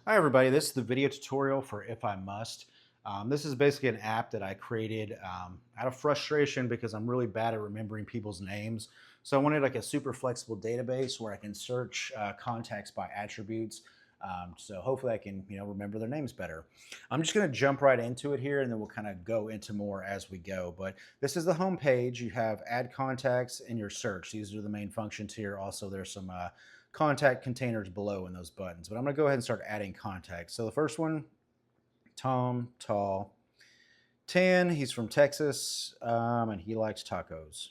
Hi everybody, this is the video tutorial for If I Must. This is basically an app that I created out of frustration because I'm really bad at remembering people's names. So I wanted like a super flexible database where I can search contacts by attributes. So hopefully I can remember their names better. I'm just going to jump right into it here and then we'll kind of go into more as we go. But this is the home page. You have add contacts and your search. These are the main functions here. Also there's some contact containers below in those buttons. But I'm going to go ahead and start adding contacts. So the first one, Tom, tall, tan. He's from Texas, and he likes tacos.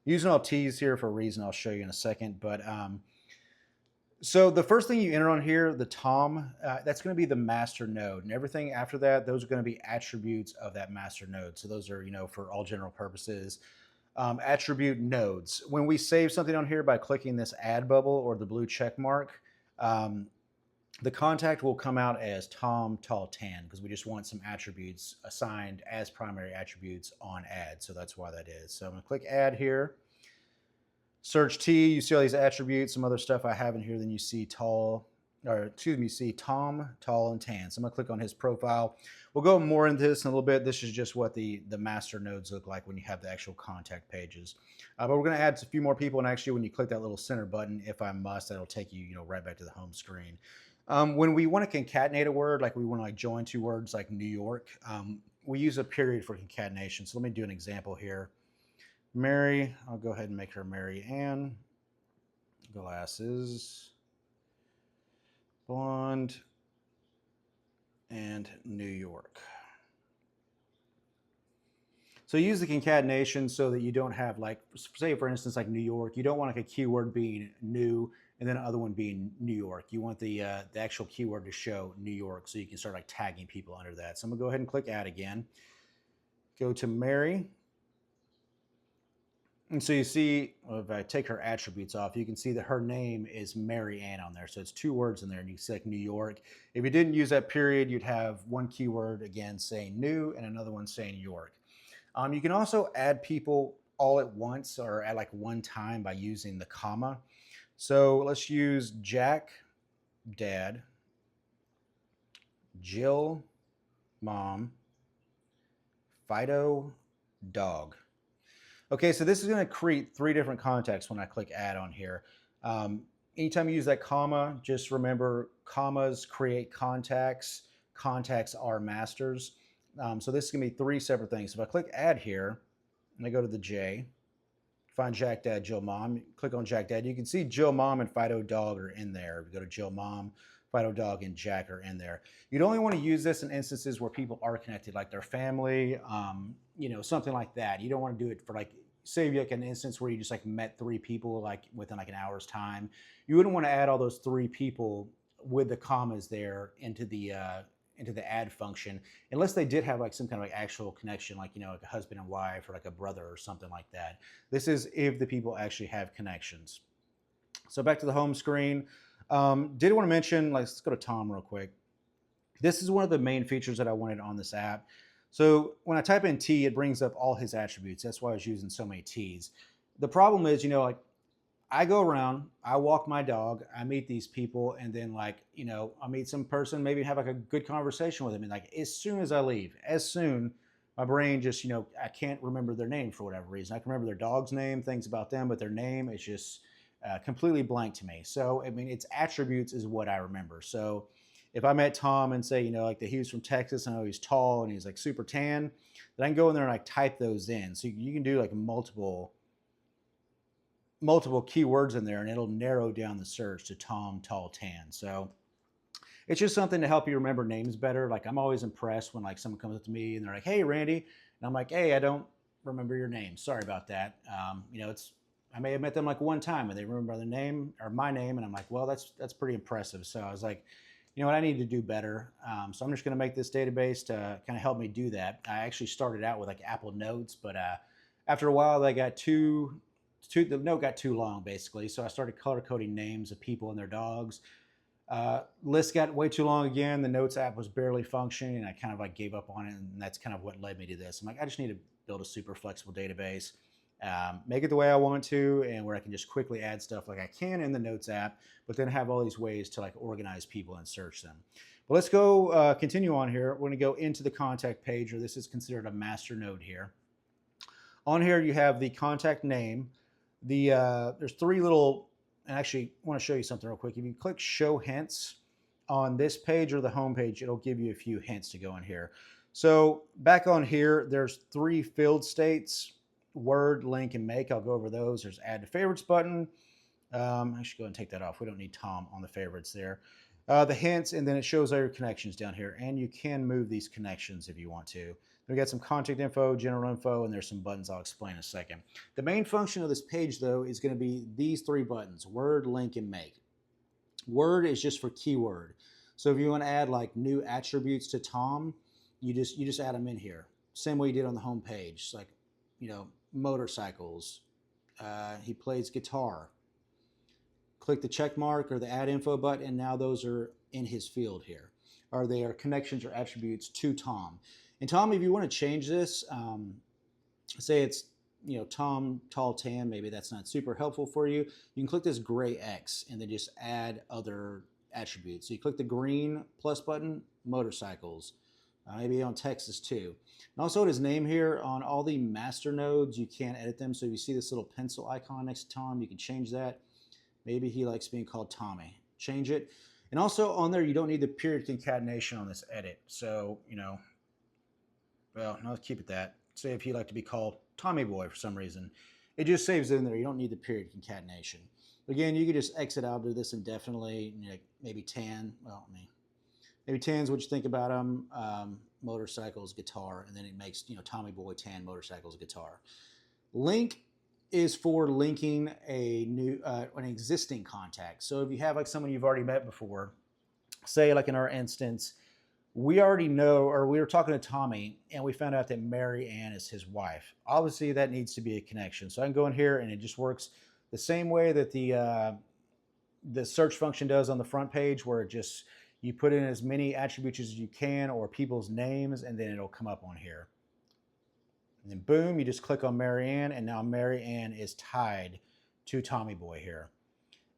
Using all T's here for a reason I'll show you in a second. But so the first thing you enter on here, the Tom, that's going to be the master node, and everything after that, those are going to be attributes of that master node. So those are for all general purposes. Attribute nodes. When we save something on here by clicking this add bubble or the blue check mark, the contact will come out as Tom, tall, tan because we just want some attributes assigned as primary attributes on add. So that's why that is. So I'm going to click add here. Search T, you see all these attributes, some other stuff I have in here. Then you see tall, or excuse me, see Tom, tall, and tan. So I'm gonna click on his profile. We'll go more into this in a little bit. This is just what the master nodes look like when you have the actual contact pages. But we're gonna add a few more people, and actually when you click that little center button, if I must, that'll take you, right back to the home screen. When we want to concatenate a word, like we want to like join two words like New York, we use a period for concatenation. So let me do an example here. Mary, I'll go ahead and make her Mary Ann. Glasses, blonde, and New York. So use the concatenation so that you don't have like, say for instance, like New York, you don't want like a keyword being new and then another one being New York. You want the actual keyword to show New York so you can start like tagging people under that. So I'm gonna go ahead and click add again. Go to Mary. And so you see, if I take her attributes off, you can see that her name is Mary Ann on there. So it's two words in there, and you select New York. If you didn't use that period, you'd have one keyword again saying new and another one saying York. You can also add people all at once or at like one time by using the comma. So let's use Jack, dad, Jill, mom, Fido, dog. Okay, so this is going to create three different contacts when I click add on here. Anytime you use that comma, just remember commas create contacts. Contacts are masters. So this is going to be three separate things. So if I click add here, and I go to the J, find Jack, Dad, Jill, Mom, click on Jack, Dad, you can see Jill, Mom, and Fido, Dog are in there. If you go to Jill, Mom, Fido, Dog, and Jack are in there. You'd only want to use this in instances where people are connected, like their family, something like that. You don't want to do it for like, say like an instance where you just like met three people like within like an hour's time. You wouldn't want to add all those three people with the commas there into the add function unless they did have like some kind of like actual connection, like like a husband and wife or like a brother or something like that. This is if the people actually have connections. So back to the home screen. Did want to mention, let's go to Tom real quick. This is one of the main features that I wanted on this app. So when I type in T, it brings up all his attributes. That's why I was using so many T's. The problem is, like I go around, I walk my dog, I meet these people, and then like, I meet some person, maybe have like a good conversation with them. And like as soon as I leave, my brain just, I can't remember their name for whatever reason. I can remember their dog's name, things about them, but their name is just completely blank to me. So, I mean, its attributes is what I remember. So if I met Tom and say, like that he was from Texas, I know he's tall and he's like super tan, then I can go in there and like type those in. So you can do like multiple keywords in there and it'll narrow down the search to Tom, tall, tan. So it's just something to help you remember names better. Like I'm always impressed when like someone comes up to me and they're like, hey, Randy. And I'm like, hey, I don't remember your name. Sorry about that. I may have met them like one time and they remember the name or my name. And I'm like, well, that's pretty impressive. So I was like, you know what, I need to do better. So I'm just going to make this database to kind of help me do that. I actually started out with like Apple Notes, but after a while, the note got too long basically. So I started color coding names of people and their dogs. List got way too long again. The Notes app was barely functioning and I kind of like gave up on it. And that's kind of what led me to this. I'm like, I just need to build a super flexible database. make it the way I want to, and where I can just quickly add stuff like I can in the Notes app, but then have all these ways to like organize people and search them. But let's go continue on here. We're going to go into the contact page, or this is considered a master node here. On here, you have the contact name. There's three little, and actually, I want to show you something real quick. If you click Show Hints on this page or the home page, it'll give you a few hints to go in here. So back on here, there's three field states: word, link, and make. I'll go over those. There's Add to Favorites button. I should go and take that off. We don't need Tom on the favorites there. The hints, and then it shows all your connections down here, and you can move these connections if you want to. We got some contact info, general info, and there's some buttons I'll explain in a second. The main function of this page, though, is going to be these three buttons: word, link, and make. Word is just for keyword. So if you want to add like new attributes to Tom, you just add them in here. Same way you did on the home page. Like, motorcycles. He plays guitar. Click the check mark or the add info button, and now those are in his field here. Or they are connections or attributes to Tom. And Tom, if you want to change this, say it's Tom tall tan, maybe that's not super helpful for you. You can click this gray X and then just add other attributes. So you click the green plus button, motorcycles. Maybe on Texas too. And also his name here on all the master nodes, you can't edit them. So if you see this little pencil icon next to Tom, you can change that. Maybe he likes being called Tommy. Change it. And also on there, you don't need the period concatenation on this edit. So, well, no, let's keep it that. Say if he'd like to be called Tommy Boy for some reason, it just saves it in there. You don't need the period concatenation. Again, you could just exit out of this indefinitely. Maybe tan. Well, maybe tan's what you think about him. Motorcycles, guitar, and then it makes Tommy Boy tan, motorcycles, guitar. Link is for linking an existing contact. So if you have like someone you've already met before, say like in our instance, we already know, or we were talking to Tommy and we found out that Mary Ann is his wife. Obviously that needs to be a connection. So I can go in here and it just works the same way that the search function does on the front page, where you put in as many attributes as you can or people's names, and then it'll come up on here. And then boom, you just click on Mary Ann, and now Mary Ann is tied to Tommy Boy here.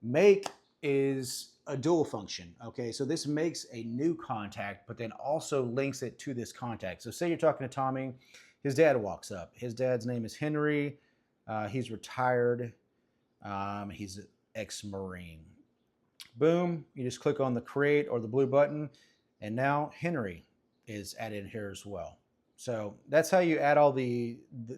Make is a dual function, okay? So this makes a new contact, but then also links it to this contact. So say you're talking to Tommy, his dad walks up. His dad's name is Henry. He's retired. He's an ex-Marine. Boom, you just click on the create or the blue button, and now Henry is added in here as well. So that's how you add all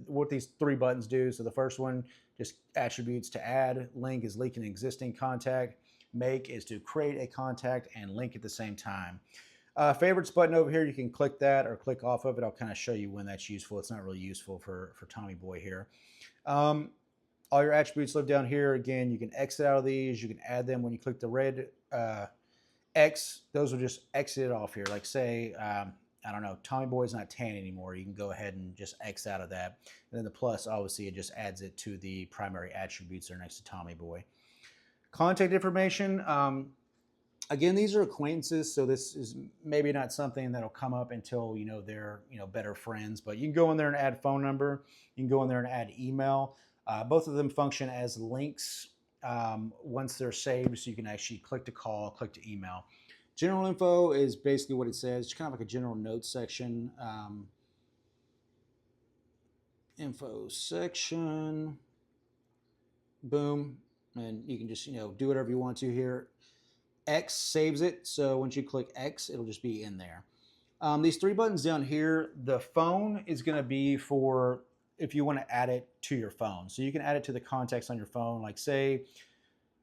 what these three buttons do. So the first one, just attributes to add. Link is link an existing contact. Make is to create a contact and link at the same time. Favorites button over here, you can click that or click off of it. I'll kind of show you when that's useful. It's not really useful for Tommy Boy here. All your attributes live down here. Again, you can exit out of these. You can add them when you click the red X. Those will just exit it off here. Like say, I don't know, Tommy Boy's not tan anymore. You can go ahead and just X out of that. And then the plus, obviously, it just adds it to the primary attributes that are next to Tommy Boy. Contact information. Again, these are acquaintances, so this is maybe not something that'll come up until they're better friends. But you can go in there and add phone number. You can go in there and add email. Both of them function as links once they're saved, so you can actually click to call, click to email. General info is basically what it says. It's kind of like a general notes section. Info section. Boom. And you can just do whatever you want to here. X saves it, so once you click X, it'll just be in there. These three buttons down here, the phone is going to be for if you want to add it to your phone. So you can add it to the contacts on your phone. Like say,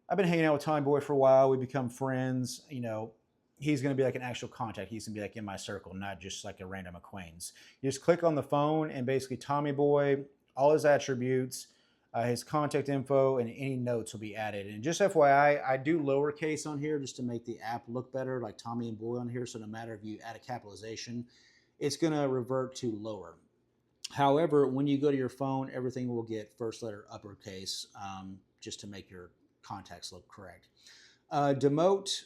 I've been hanging out with Tommy Boy for a while. We become friends. He's going to be like an actual contact. He's going to be like in my circle, not just like a random acquaintance. You just click on the phone and basically Tommy Boy, all his attributes, his contact info, and any notes will be added. And just FYI, I do lowercase on here just to make the app look better, like Tommy and Boy on here. So no matter if you add a capitalization, it's going to revert to lower. However, when you go to your phone, everything will get first letter uppercase just to make your contacts look correct. Demote,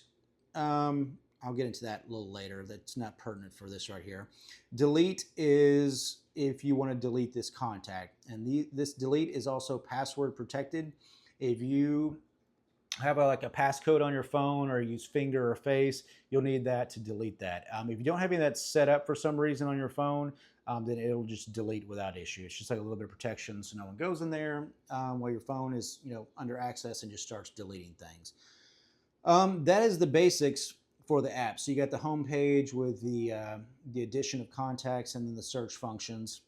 I'll get into that a little later. That's not pertinent for this right here. Delete is if you want to delete this contact. And this delete is also password protected. If you have like a passcode on your phone or use finger or face, you'll need that to delete that. If you don't have any of that set up for some reason on your phone, then it'll just delete without issue. It's just like a little bit of protection so no one goes in there while your phone is under access and just starts deleting things. That is the basics for the app. So you got the home page with the addition of contacts and then the search functions.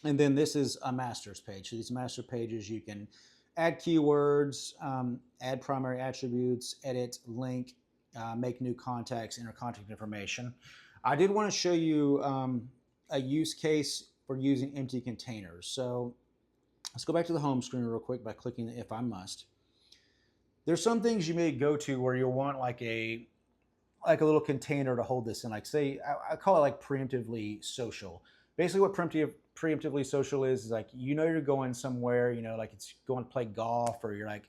And then this is a masters page. So these master pages, you can add keywords, add primary attributes, edit, link, make new contacts, enter contact information. I did want to show you a use case for using empty containers. So let's go back to the home screen real quick by clicking the if I must. There's some things you may go to where you'll want like a little container to hold this in. Like say, I call it like preemptively social. Basically what preemptively social is like, you're going somewhere, like it's going to play golf, or you're like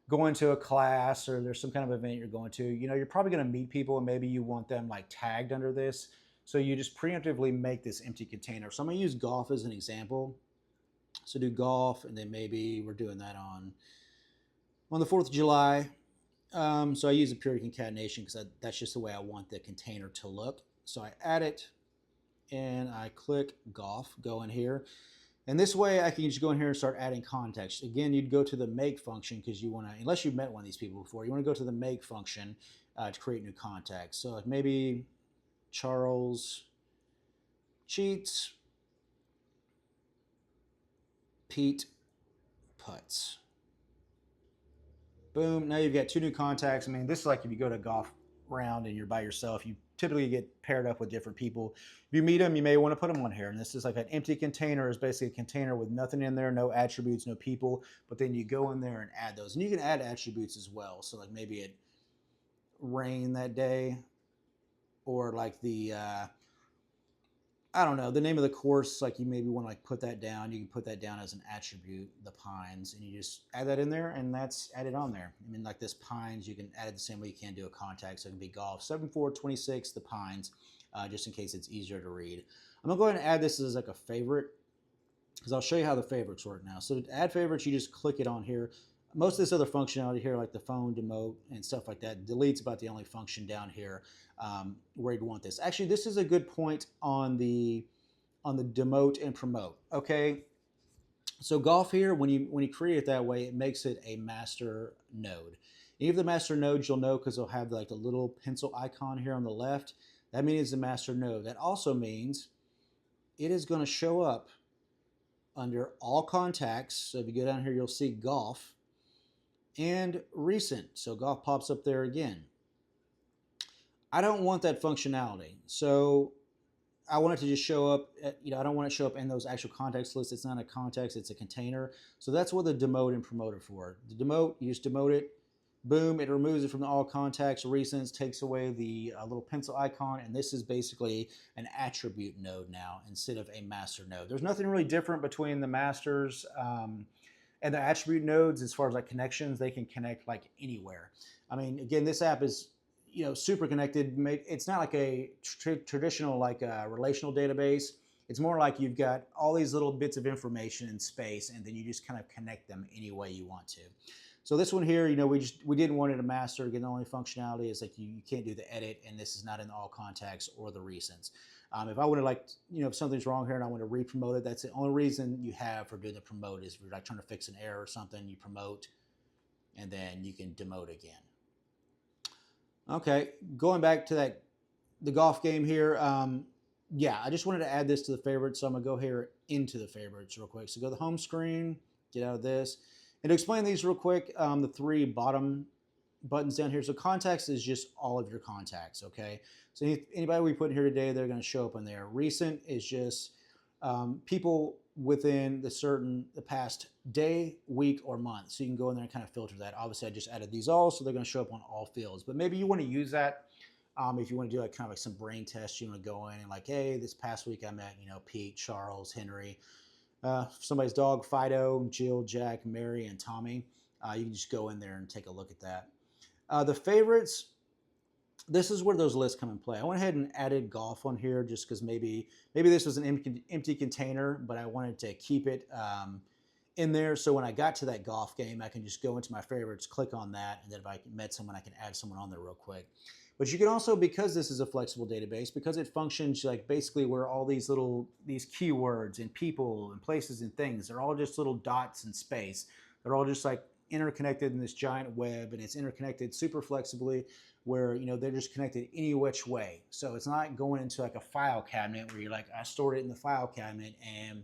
going to a class, or there's some kind of event you're going to, you're probably going to meet people and maybe you want them like tagged under this. So you just preemptively make this empty container. So I'm going to use golf as an example. So do golf, and then maybe we're doing that on the 4th of July. So I use a period concatenation because that's just the way I want the container to look. So I add it and I click golf, go in here. And this way I can just go in here and start adding context. Again, you'd go to the make function because you want to, unless you've met one of these people before, you want to go to the make function to create new contacts. So like maybe Charles cheats, Pete putts. Boom, now you've got 2 new contacts. I mean, this is like if you go to a golf round and you're by yourself, you typically get paired up with different people. If you meet them, you may want to put them on here. And this is like an empty container, is basically a container with nothing in there, no attributes, no people, but then you go in there and add those. And you can add attributes as well. So like maybe it rained that day, or like the, I don't know, the name of the course, like you maybe want to like put that down. You can put that down as an attribute, the Pines, and you just add that in there and that's added on there. I mean, like this Pines, you can add it the same way you can do a contact. So it can be golf 7426, the Pines, just in case it's easier to read. I'm gonna go ahead and add this as like a favorite because I'll show you how the favorites work now. So to add favorites, you just click it on here. Most of this other functionality here, like the phone, demote, and stuff like that, delete's about the only function down here where you'd want this. Actually, this is a good point on the demote and promote. Okay, so golf here, when you create it that way, it makes it a master node. Any of the master nodes you'll know because they'll have like a little pencil icon here on the left. That means it's a master node. That also means it is going to show up under all contacts. So if you go down here, you'll see golf and recent. So golf pops up there again. I don't want that functionality. So I want it to just show up, I don't want it to show up in those actual contacts lists. It's not a context, it's a container. So that's what the demote and promote are for. The demote, you just demote it, boom, it removes it from the all contacts, recents, takes away the little pencil icon, and this is basically an attribute node now instead of a master node. There's nothing really different between the masters and the attribute nodes as far as like connections. They can connect like anywhere. I mean, again, this app is super connected. It's not like a traditional like a relational database. It's more like you've got all these little bits of information in space, and then you just kind of connect them any way you want to. So this one here, we didn't want it a master. Again, the only functionality is like you can't do the edit, and this is not in all contacts or the recents. If I would have like, if something's wrong here and I want to re-promote it, that's the only reason you have for doing the promote is if you're like trying to fix an error or something, you promote, and then you can demote again. Okay, going back to the golf game here. Yeah, I just wanted to add this to the favorites, so I'm gonna go here into the favorites real quick. So go to the home screen, get out of this. And to explain these real quick, the 3 bottom buttons down here. So contacts is just all of your contacts, okay? So anybody we put in here today, they're gonna show up in there. Recent is just people within the past day, week, or month. So you can go in there and kind of filter that. Obviously, I just added these all, so they're going to show up on all fields. But maybe you want to use that if you want to do like kind of like some brain tests. You want to go in and like, hey, this past week I met, Pete, Charles, Henry, somebody's dog, Fido, Jill, Jack, Mary, and Tommy. You can just go in there and take a look at that. The favorites, this is where those lists come in play. I went ahead and added golf on here just because maybe this was an empty container, but I wanted to keep it in there. So when I got to that golf game, I can just go into my favorites, click on that, and then if I met someone, I can add someone on there real quick. But you can also, because this is a flexible database, because it functions like basically where all these keywords and people and places and things, they're all just little dots in space. They're all just like interconnected in this giant web, and it's interconnected super flexibly where they're just connected any which way. So it's not going into like a file cabinet where you're like, I stored it in the file cabinet and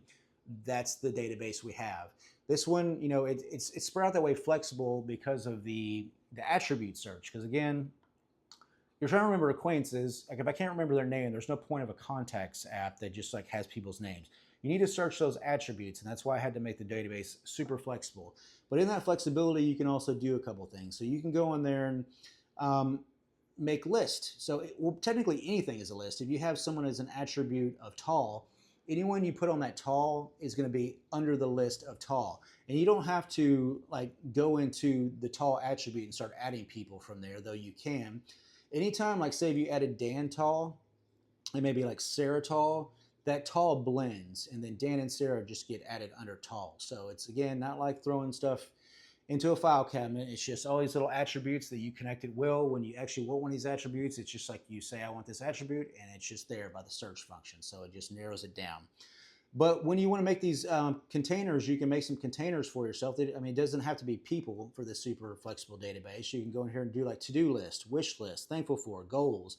that's the database we have. This one, it's spread out that way flexible because of the attribute search. Because again, you're trying to remember acquaintances. Like if I can't remember their name, there's no point of a contacts app that just like has people's names. You need to search those attributes, and that's why I had to make the database super flexible. But in that flexibility, you can also do a couple things. So you can go in there and make lists. So technically anything is a list. If you have someone as an attribute of tall, anyone you put on that tall is going to be under the list of tall. And you don't have to like go into the tall attribute and start adding people from there, though you can. Anytime, like say if you added Dan Tall and maybe like Sarah Tall, that tall blends, and then Dan and Sarah just get added under tall. So it's again not like throwing stuff into a file cabinet. It's just all these little attributes that you connected will. When you actually want one of these attributes, it's just like you say, I want this attribute, and it's just there by the search function. So it just narrows it down. But when you want to make these containers, you can make some containers for yourself. I mean, it doesn't have to be people for this super flexible database. You can go in here and do like to-do list, wish list, thankful for, goals.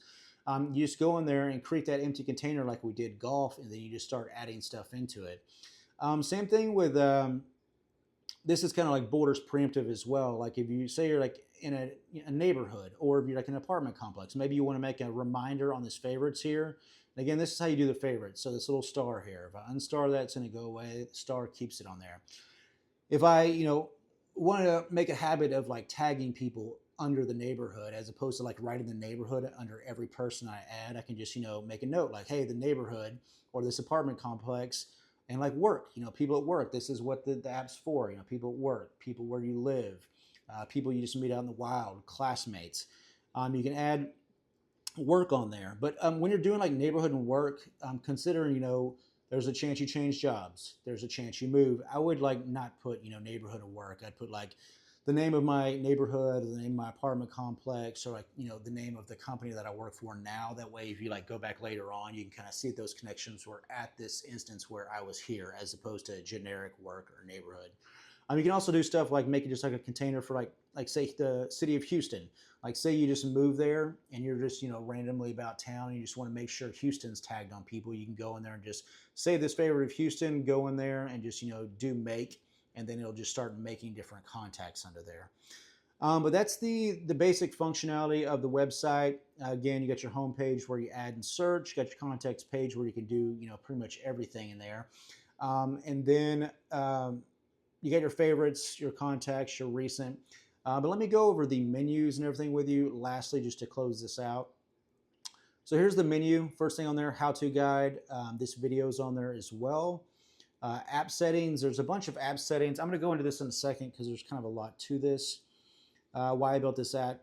You just go in there and create that empty container like we did golf, and then you just start adding stuff into it. Same thing with, this is kind of like borders preemptive as well. Like if you say you're like in a neighborhood, or if you're like an apartment complex, maybe you want to make a reminder on this favorites here. And again, this is how you do the favorites. So this little star here, if I unstar that, it's going to go away. The star keeps it on there. If I, want to make a habit of like tagging people under the neighborhood, as opposed to like writing the neighborhood under every person I add, I can just, make a note like, hey, the neighborhood or this apartment complex, and like work, people at work, this is what the app's for, people at work, people where you live, people you just meet out in the wild, classmates. You can add work on there. But when you're doing like neighborhood and work, considering, there's a chance you change jobs, there's a chance you move, I would like not put, neighborhood and work. I'd put like the name of my neighborhood, the name of my apartment complex, or like, the name of the company that I work for now. That way, if you like go back later on, you can kind of see those connections were at this instance where I was here, as opposed to generic work or neighborhood. You can also do stuff like make it just like a container for like say the city of Houston. Like say you just move there and you're just, randomly about town, and you just want to make sure Houston's tagged on people. You can go in there and just save this favorite of Houston, go in there and just, do make, and then it'll just start making different contacts under there. But that's the basic functionality of the website. Again, you got your home page where you add and search. You got your contacts page where you can do, pretty much everything in there. And then you got your favorites, your contacts, your recent. But let me go over the menus and everything with you lastly, just to close this out. So here's the menu. First thing on there, how-to guide. This video is on there as well. App settings, there's a bunch of app settings. I'm going to go into this in a second because there's kind of a lot to this. Why I built this app,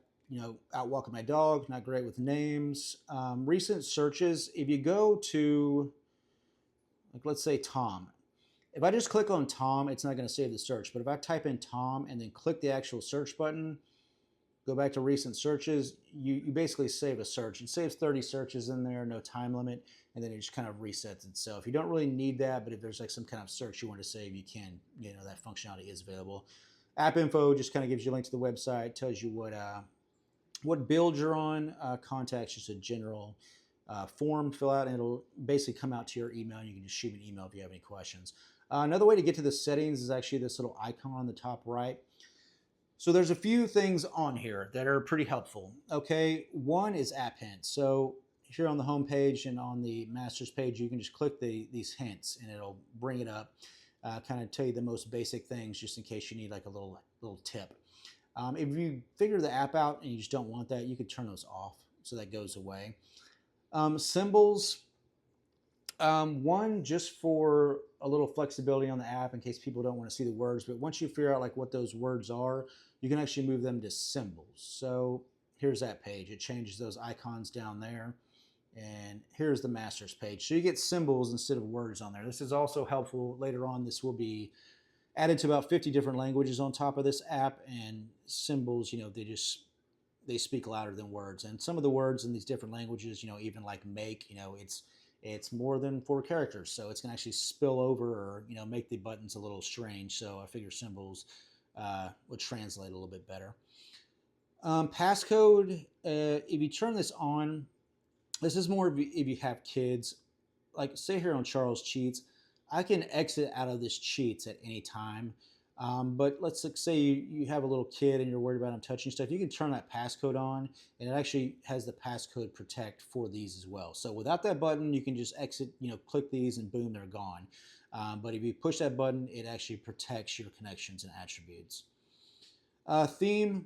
out walking my dog, not great with names. Recent searches, if you go to, like let's say Tom. If I just click on Tom, it's not going to save the search. But if I type in Tom and then click the actual search button, go back to recent searches, you basically save a search. It saves 30 searches in there, no time limit, and then it just kind of resets itself. You don't really need that, but if there's like some kind of search you want to save, you can, that functionality is available. App info just kind of gives you a link to the website, tells you what build you're on. Contacts, just a general form, fill out, and it'll basically come out to your email, and you can just shoot me an email if you have any questions. Another way to get to the settings is actually this little icon on the top right. So there's a few things on here that are pretty helpful. Okay, one is app hints. So here on the home page and on the master's page, you can just click these hints and it'll bring it up, kind of tell you the most basic things just in case you need like a little tip. If you figure the app out and you just don't want that, you can turn those off so that goes away. Symbols, one just for a little flexibility on the app in case people don't want to see the words, but once you figure out like what those words are, you can actually move them to symbols. So here's that page. It changes those icons down there. And here's the master's page. So you get symbols instead of words on there. This is also helpful later on. This will be added to about 50 different languages on top of this app, and symbols, they speak louder than words. And some of the words in these different languages, even like make, it's more than 4 characters, so it's going to actually spill over or make the buttons a little strange. So I figure symbols would translate a little bit better. Passcode, if you turn this on, this is more if you have kids. Like say here on Charles Cheats, I can exit out of this Cheats at any time. But let's say you have a little kid and you're worried about them touching stuff. You can turn that passcode on, and it actually has the passcode protect for these as well. So without that button, you can just exit, click these, and boom, they're gone. But if you push that button, it actually protects your connections and attributes. Theme,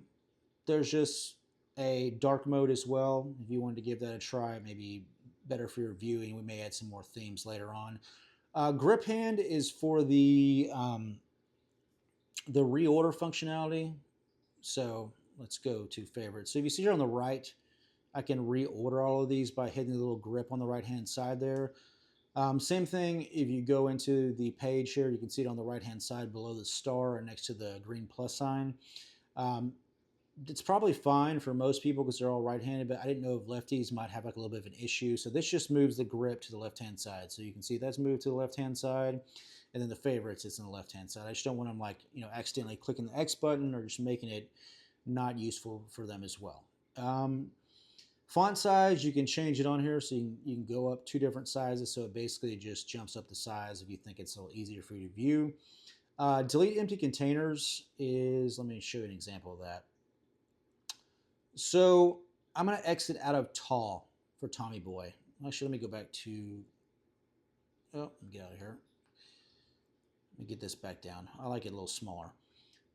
there's just a dark mode as well. If you wanted to give that a try, maybe better for your viewing. We may add some more themes later on. Grip hand is for the reorder functionality. So let's go to favorites. So if you see here on the right, I can reorder all of these by hitting the little grip on the right hand side there. Same thing if you go into the page here, you can see it on the right hand side below the star and next to the green plus sign. It's probably fine for most people because they're all right-handed, but I didn't know if lefties might have like a little bit of an issue. So this just moves the grip to the left-hand side. So you can see that's moved to the left-hand side, and then the favorites, it's on the left-hand side. I just don't want them like, accidentally clicking the X button or just making it not useful for them as well. Font size, you can change it on here, so you can go up 2 different sizes. So it basically just jumps up the size if you think it's a little easier for you to view. Delete empty containers is, let me show you an example of that. So I'm going to exit out of tall for Tommy Boy. Actually, let me go back to, let me get out of here. Let me get this back down. I like it a little smaller.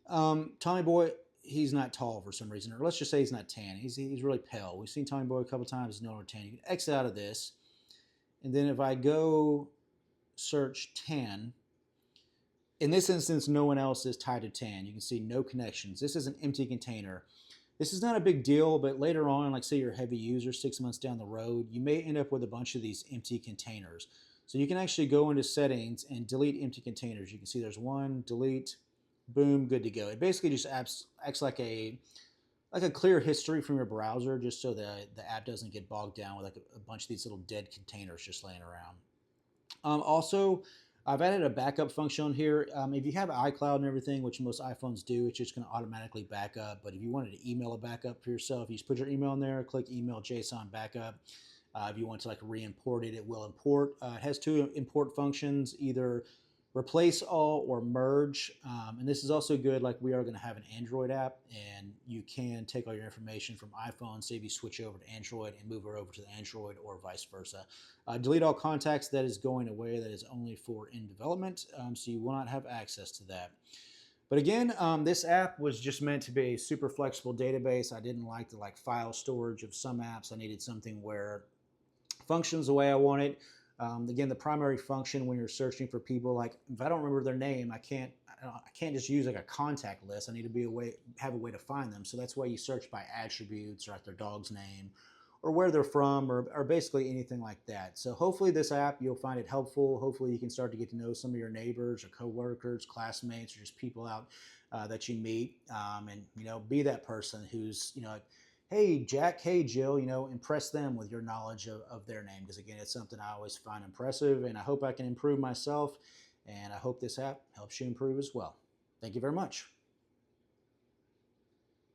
Tommy Boy, he's not tall for some reason, or let's just say he's not tan. He's really pale. We've seen Tommy Boy a couple times, no tan. You can exit out of this. And then if I go search tan, in this instance, no one else is tied to tan. You can see no connections. This is an empty container. This is not a big deal, but later on, like say you're a heavy user 6 months down the road, you may end up with a bunch of these empty containers. So you can actually go into settings and delete empty containers. You can see there's one, delete, boom, good to go. It basically just acts like a clear history from your browser, just so the app doesn't get bogged down with like a bunch of these little dead containers just laying around. Also, I've added a backup function on here. If you have iCloud and everything, which most iPhones do, it's just going to automatically back up. But if you wanted to email a backup for yourself, you just put your email in there, click email JSON backup. If you want to like re-import it, it will import. It has 2 import functions, either replace all or merge. And this is also good, like we are going to have an Android app, and you can take all your information from iPhone, say if you switch over to Android and move it over to the Android or vice versa. Delete all contacts, that is going away. That is only for in development, so you will not have access to that. But again, this app was just meant to be a super flexible database. I didn't like the file storage of some apps. I needed something where it functions the way I want it. Again, the primary function when you're searching for people, like if I don't remember their name, I can't just use like a contact list. I need to have a way to find them. So that's why you search by attributes or like their dog's name or where they're from or basically anything like that. So hopefully this app, you'll find it helpful. Hopefully you can start to get to know some of your neighbors or coworkers, classmates, or just people out that you meet, and be that person who's like, hey, Jack, hey, Jill, impress them with your knowledge of their name. Because again, it's something I always find impressive, and I hope I can improve myself, and I hope this app helps you improve as well. Thank you very much.